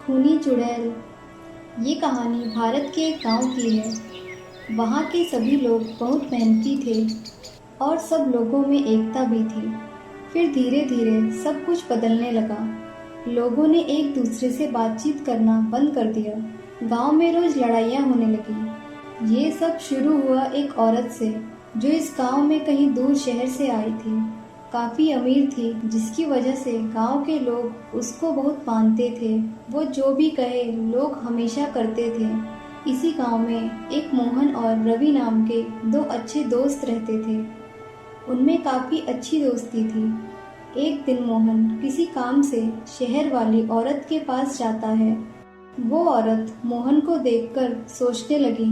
खूनी चुड़ैल। ये कहानी भारत के एक गांव की है। वहाँ के सभी लोग बहुत मेहनती थे और सब लोगों में एकता भी थी। फिर धीरे धीरे सब कुछ बदलने लगा। लोगों ने एक दूसरे से बातचीत करना बंद कर दिया। गांव में रोज लड़ाइयाँ होने लगी। ये सब शुरू हुआ एक औरत से जो इस गांव में कहीं दूर शहर से आई थी। काफ़ी अमीर थी, जिसकी वजह से गांव के लोग उसको बहुत मानते थे। वो जो भी कहे लोग हमेशा करते थे। इसी गांव में एक मोहन और रवि नाम के दो अच्छे दोस्त रहते थे। उनमें काफ़ी अच्छी दोस्ती थी। एक दिन मोहन किसी काम से शहर वाली औरत के पास जाता है। वो औरत मोहन को देखकर सोचने लगी,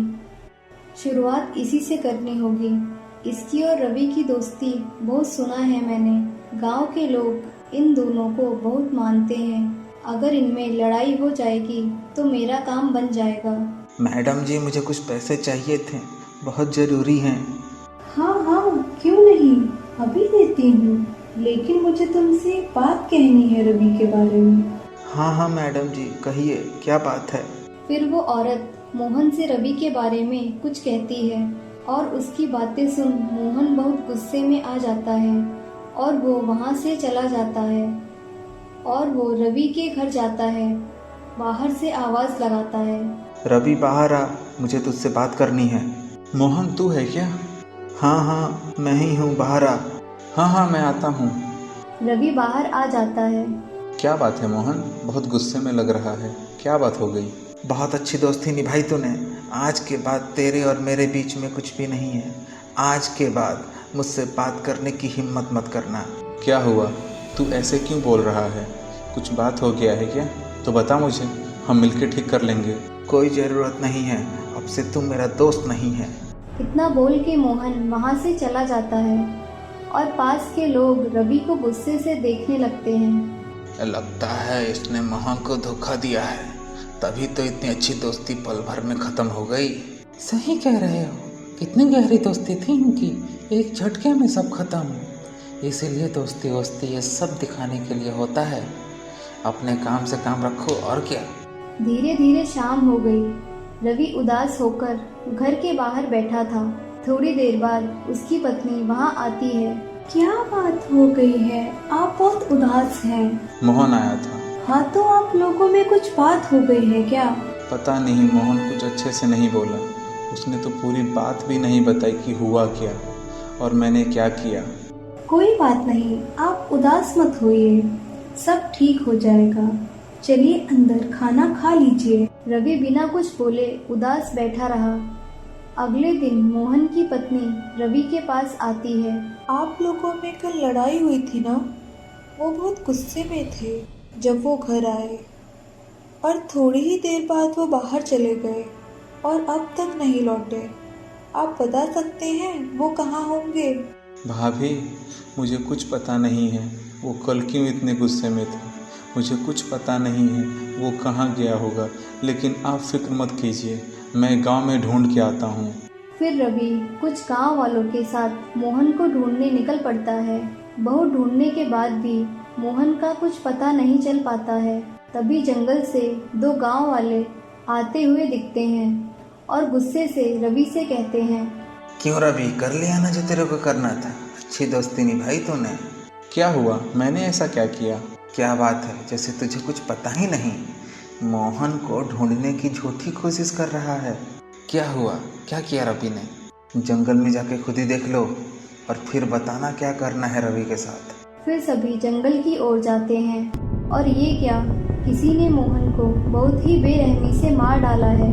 शुरुआत इसी से करनी होगी। इसकी और रवि की दोस्ती बहुत सुना है मैंने। गांव के लोग इन दोनों को बहुत मानते हैं। अगर इनमें लड़ाई हो जाएगी तो मेरा काम बन जाएगा। मैडम जी, मुझे कुछ पैसे चाहिए थे, बहुत ज़रूरी हैं। हाँ हाँ, क्यों नहीं, अभी देती हूँ। लेकिन मुझे तुमसे एक बात कहनी है रवि के बारे में। हाँ हाँ मैडम जी, कहिए क्या बात है। फिर वो औरत मोहन से रवि के बारे में कुछ कहती है और उसकी बातें सुन मोहन बहुत गुस्से में आ जाता है और वो वहाँ से चला जाता है और वो रवि के घर जाता है। बाहर से आवाज़ लगाता है, रवि बाहर आ, मुझे तुझसे बात करनी है। मोहन तू है क्या? हाँ हाँ मैं ही हूँ, बाहर आ। हाँ हाँ मैं आता हूँ। रवि बाहर आ जाता है। क्या बात है मोहन, बहुत गुस्से में लग रहा है, क्या बात हो गई? बहुत अच्छी दोस्ती निभाई तूने। आज के बाद तेरे और मेरे बीच में कुछ भी नहीं है। आज के बाद मुझसे बात करने की हिम्मत मत करना। क्या हुआ, तू ऐसे क्यों बोल रहा है? कुछ बात हो गया है क्या? तो बता मुझे, हम मिलकर ठीक कर लेंगे। कोई ज़रूरत नहीं है, अब से तुम मेरा दोस्त नहीं है। इतना बोल के मोहन वहाँ से चला जाता है और पास के लोग रवि को गुस्से से देखने लगते हैं। लगता है इसने मोहन को धोखा दिया है, तभी तो इतनी अच्छी दोस्ती पल भर में ख़त्म हो गई। सही कह रहे हो, कितनी गहरी दोस्ती थी इनकी, एक झटके में सब खत्म। इसीलिए दोस्ती वोस्ती ये सब दिखाने के लिए होता है। अपने काम से काम रखो और क्या। धीरे धीरे शाम हो गई। रवि उदास होकर घर के बाहर बैठा था। थोड़ी देर बाद उसकी पत्नी वहाँ आती है। क्या बात हो गई है, आप बहुत उदास हैं। मोहन आया था। हाँ, तो आप लोगों में कुछ बात हो गई है क्या? पता नहीं, मोहन कुछ अच्छे से नहीं बोला। उसने तो पूरी बात भी नहीं बताई कि हुआ क्या और मैंने क्या किया। कोई बात नहीं, आप उदास मत होइए, सब ठीक हो जाएगा। चलिए अंदर खाना खा लीजिए। रवि बिना कुछ बोले उदास बैठा रहा। अगले दिन मोहन की पत्नी रवि के पास आती है। आप लोगों में कल लड़ाई हुई थी ना? वो बहुत गुस्से में थे जब वो घर आए और थोड़ी ही देर बाद वो बाहर चले गए और अब तक नहीं लौटे। आप बता सकते हैं वो कहाँ होंगे? भाभी, मुझे कुछ पता नहीं है वो कल क्यों इतने गुस्से में थे। मुझे कुछ पता नहीं है वो कहाँ गया होगा, लेकिन आप फिक्र मत कीजिए, मैं गांव में ढूंढ के आता हूँ। फिर रवि कुछ गांव वालों के साथ मोहन को ढूंढने निकल पड़ता है। बहुत ढूंढने के बाद भी मोहन का कुछ पता नहीं चल पाता है। तभी जंगल से दो गांव वाले आते हुए दिखते हैं और गुस्से से रवि से कहते हैं, क्यों रवि, कर लिया ना जो तेरे को करना था। अच्छी दोस्ती निभाई तूने। क्या हुआ, मैंने ऐसा क्या किया? क्या बात है, जैसे तुझे कुछ पता ही नहीं। मोहन को ढूंढने की झूठी कोशिश कर रहा है। क्या हुआ, क्या किया रवि ने? जंगल में जाके खुद ही देख लो और फिर बताना क्या करना है रवि के साथ। फिर सभी जंगल की ओर जाते हैं और ये क्या, किसी ने मोहन को बहुत ही बेरहमी से मार डाला है।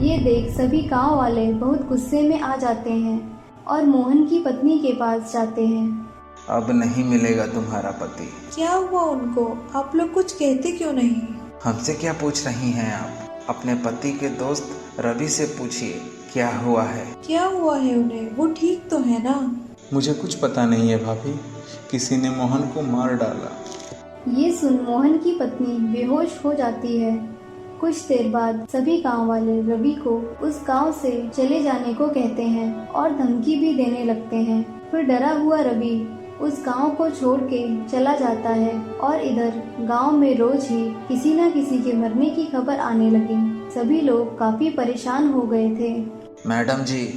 ये देख सभी गांव वाले बहुत गुस्से में आ जाते हैं और मोहन की पत्नी के पास जाते हैं। अब नहीं मिलेगा तुम्हारा पति। क्या हुआ उनको? आप लोग कुछ कहते क्यों नहीं? हमसे क्या पूछ रही हैं आप? अपने पति के दोस्त रवि से पूछिए क्या हुआ है। क्या हुआ है उन्हें? वो ठीक तो है ना? मुझे कुछ पता नहीं है भाभी, किसी ने मोहन को मार डाला। ये सुन मोहन की पत्नी बेहोश हो जाती है। कुछ देर बाद सभी गांव वाले रवि को उस गांव से चले जाने को कहते हैं और धमकी भी देने लगते हैं। फिर डरा हुआ रवि उस गांव को छोड़ के चला जाता है और इधर गांव में रोज ही किसी न किसी के मरने की खबर आने लगी। सभी लोग काफी परेशान हो गए थे। मैडम जी,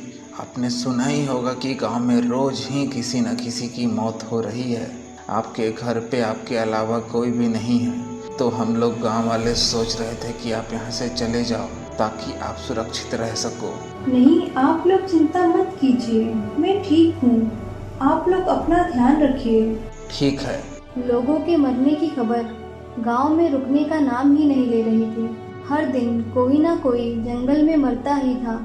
आपने सुना ही होगा कि गांव में रोज ही किसी न किसी की मौत हो रही है। आपके घर पे आपके अलावा कोई भी नहीं है, तो हम लोग गांव वाले सोच रहे थे कि आप यहाँ से चले जाओ ताकि आप सुरक्षित रह सको। नहीं, आप लोग चिंता मत कीजिए, मैं ठीक हूँ। आप लोग अपना ध्यान रखिए। ठीक है। लोगों के मरने की खबर गांव में रुकने का नाम ही नहीं ले रही थी। हर दिन कोई ना कोई जंगल में मरता ही था।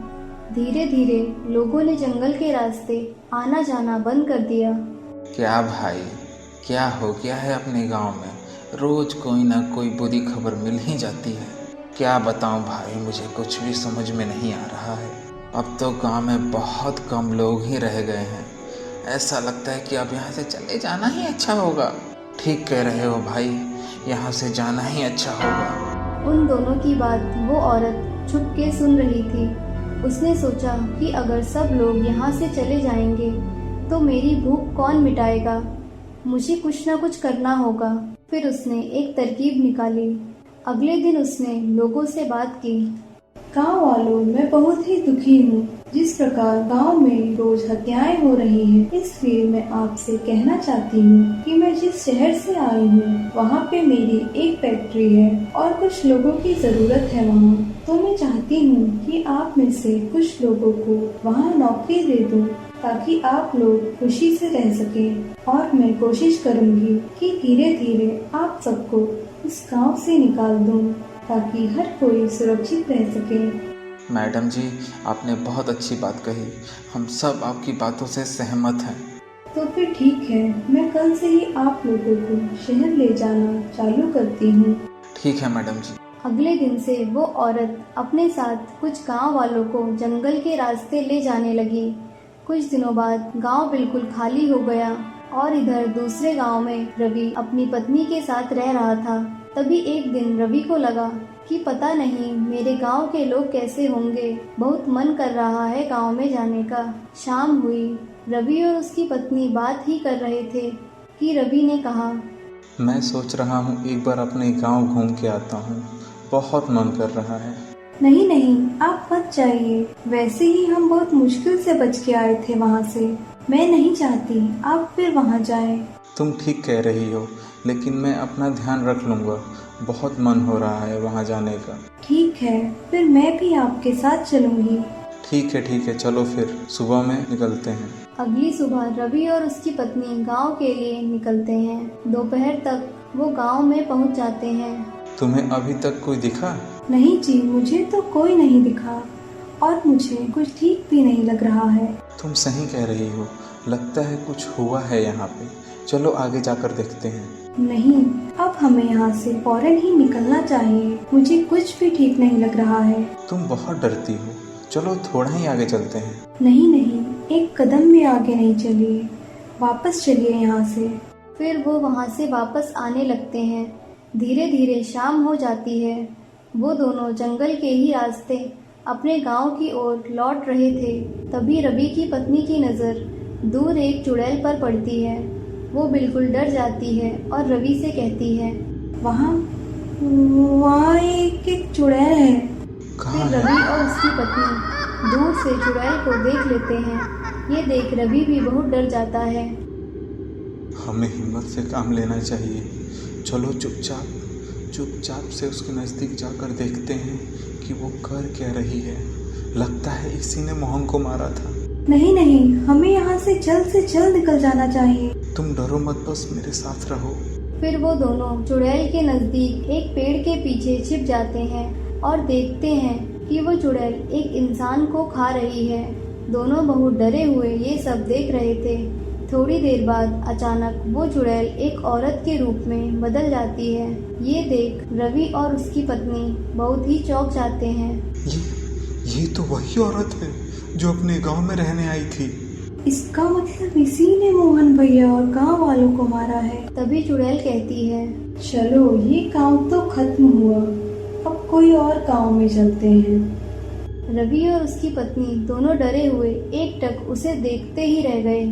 धीरे धीरे लोगों ने जंगल के रास्ते आना जाना बंद कर दिया। क्या भाई, क्या हो गया है अपने गांव में? रोज कोई ना कोई बुरी खबर मिल ही जाती है। क्या बताऊं भाई, मुझे कुछ भी समझ में नहीं आ रहा है। अब तो गांव में बहुत कम लोग ही रह गए हैं। ऐसा लगता है कि अब यहाँ से चले जाना ही अच्छा होगा। ठीक कह रहे हो भाई, यहाँ से जाना ही अच्छा होगा। उन दोनों की बात वो औरत छुप के सुन रही थी। उसने सोचा कि अगर सब लोग यहाँ से चले जाएंगे तो मेरी भूख कौन मिटाएगा, मुझे कुछ ना कुछ करना होगा। फिर उसने एक तरकीब निकाली। अगले दिन उसने लोगों से बात की। गांव वालों, मैं बहुत ही दुखी हूँ। जिस प्रकार गांव में रोज हत्याएं हो रही हैं, इसलिए मैं आपसे कहना चाहती हूँ कि मैं जिस शहर से आई हूँ वहाँ पे मेरी एक फैक्ट्री है और कुछ लोगों की जरूरत है वहाँ। तो मैं चाहती हूँ कि आप में से कुछ लोगों को वहाँ नौकरी दे दूँ ताकि आप लोग खुशी से रह सकें। और मैं कोशिश करूँगी कि धीरे धीरे आप सबको इस गांव से निकाल दूँ ताकि हर कोई सुरक्षित रह सके। मैडम जी, आपने बहुत अच्छी बात कही। हम सब आपकी बातों से सहमत हैं। तो फिर ठीक है, मैं कल से ही आप लोगों को शहर ले जाना चालू करती हूँ। ठीक है मैडम जी। अगले दिन से वो औरत अपने साथ कुछ गांव वालों को जंगल के रास्ते ले जाने लगी। कुछ दिनों बाद गांव बिल्कुल खाली हो गया और इधर दूसरे गांव में रवि अपनी पत्नी के साथ रह रहा था। तभी एक दिन रवि को लगा कि पता नहीं मेरे गांव के लोग कैसे होंगे, बहुत मन कर रहा है गांव में जाने का। शाम हुई। रवि और उसकी पत्नी बात ही कर रहे थे कि रवि ने कहा, मैं सोच रहा हूँ एक बार अपने गांव घूम के आता हूँ, बहुत मन कर रहा है। नहीं नहीं, आप मत जाइए। वैसे ही हम बहुत मुश्किल से बच के आए थे वहाँ से। मैं नहीं चाहती आप फिर वहाँ जाएं। तुम ठीक कह रही हो, लेकिन मैं अपना ध्यान रख लूँगा। बहुत मन हो रहा है वहाँ जाने का। ठीक है, फिर मैं भी आपके साथ चलूँगी। ठीक है, चलो फिर सुबह में निकलते हैं। अगली सुबह रवि और उसकी पत्नी गांव के लिए निकलते हैं। दोपहर तक वो गांव में पहुंच जाते हैं। तुम्हें अभी तक कोई दिखा? नहीं जी, मुझे तो कोई नहीं दिखा और मुझे कुछ ठीक भी नहीं लग रहा है। तुम सही कह रही हो, लगता है कुछ हुआ है यहाँ पे। चलो आगे जाकर देखते हैं। नहीं, अब हमें यहाँ से फौरन ही निकलना चाहिए। मुझे कुछ भी ठीक नहीं लग रहा है। तुम बहुत डरती हो, चलो थोड़ा ही आगे चलते हैं। नहीं नहीं, एक कदम भी आगे नहीं चलिए, वापस चलिए यहाँ से। फिर वो वहाँ से वापस आने लगते हैं। धीरे धीरे शाम हो जाती है। वो दोनों जंगल के ही रास्ते अपने गांव की ओर लौट रहे थे। तभी रवि की पत्नी की नज़र दूर एक चुड़ैल पर पड़ती है। वो बिल्कुल डर जाती है और रवि से कहती है, वहाँ एक चुड़ैल है। कहाँ फिर है? रवि और उसकी पत्नी दूर से चुड़ैल को देख लेते हैं। ये देख रवि भी बहुत डर जाता है। हमें हिम्मत से काम लेना चाहिए। चलो चुपचाप से उसके नज़दीक जाकर देखते हैं कि वो कर क्या रही है। लगता है इसी ने मोहन को मारा था। नहीं नहीं, हमें यहाँ से जल्द निकल जाना चाहिए। तुम डरो मत, बस मेरे साथ रहो। फिर वो दोनों चुड़ैल के नज़दीक एक पेड़ के पीछे छिप जाते हैं और देखते हैं कि वो चुड़ैल एक इंसान को खा रही है। दोनों बहुत डरे हुए ये सब देख रहे थे। थोड़ी देर बाद अचानक वो चुड़ैल एक औरत के रूप में बदल जाती है। ये देख रवि और उसकी पत्नी बहुत ही चौंक जाते हैं। ये तो वही औरत है जो अपने गांव में रहने आई थी। इसका मतलब इसी ने मोहन भैया और गांव वालों को मारा है। तभी चुड़ैल कहती है, चलो ये गांव तो खत्म हुआ, अब कोई और गांव में चलते हैं। रवि और उसकी पत्नी दोनों डरे हुए एकटक उसे देखते ही रह गए।